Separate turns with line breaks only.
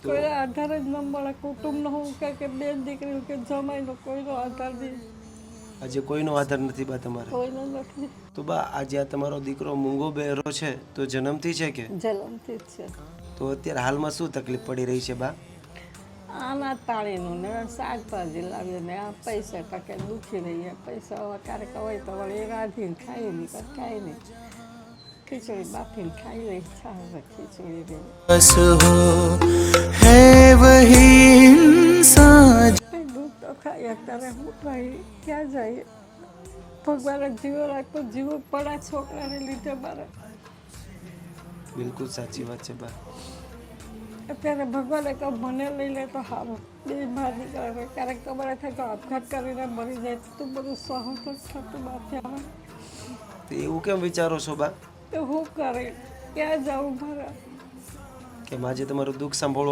કોઈ આધાર જ ન મળે. કુટુંબનો હું કે બેન દીકરી કે જમાઈનો કોઈનો આધાર નહીં.
આજે કોઈનો આધાર નથી બા તમારે?
કોઈનો નથી.
તો બા આજે આ તમારો દીકરો મૂંગો બહેરો છે તો જન્મથી છે કે?
જન્મથી જ છે.
તો અત્યારે હાલમાં શું તકલીફ પડી રહી છે બા?
આના તાળીનું ને શાકભાજી લાવીએ ને આ પૈસા ટકે દુખી રહીએ. પૈસા હવે ક્યારેક હોય તો વળી રાંધીને ખાઈ નહીં તો ખાઈ નહીં. ખીચડી બાફીને ખાઈ લઈ. છાવે ખીચડી રહી
बस हो है वही इंसान
દૂધ તો ખાઈ અત્યારે હું ભાઈ ક્યાં જઈએ? ભગવાને જીવો રાખતો જીવો પડા છોકરાને લીધે મારે.
બિલકુલ સાચી વાત છે બા.
અત્યારે ભગવાને કહો મને લઈ લે તો સારું. બે બહાર નીકળે ક્યારેક તમારે થાય તો આપઘાત કરીને મરી જાય તો બધું સહન જ થતું બાથી આવે.
તો એવું કેમ વિચારો છો બા
તો હું કરે ક્યાં જાઉં મારે?
કે આજે તમારું દુઃખ સાંભળો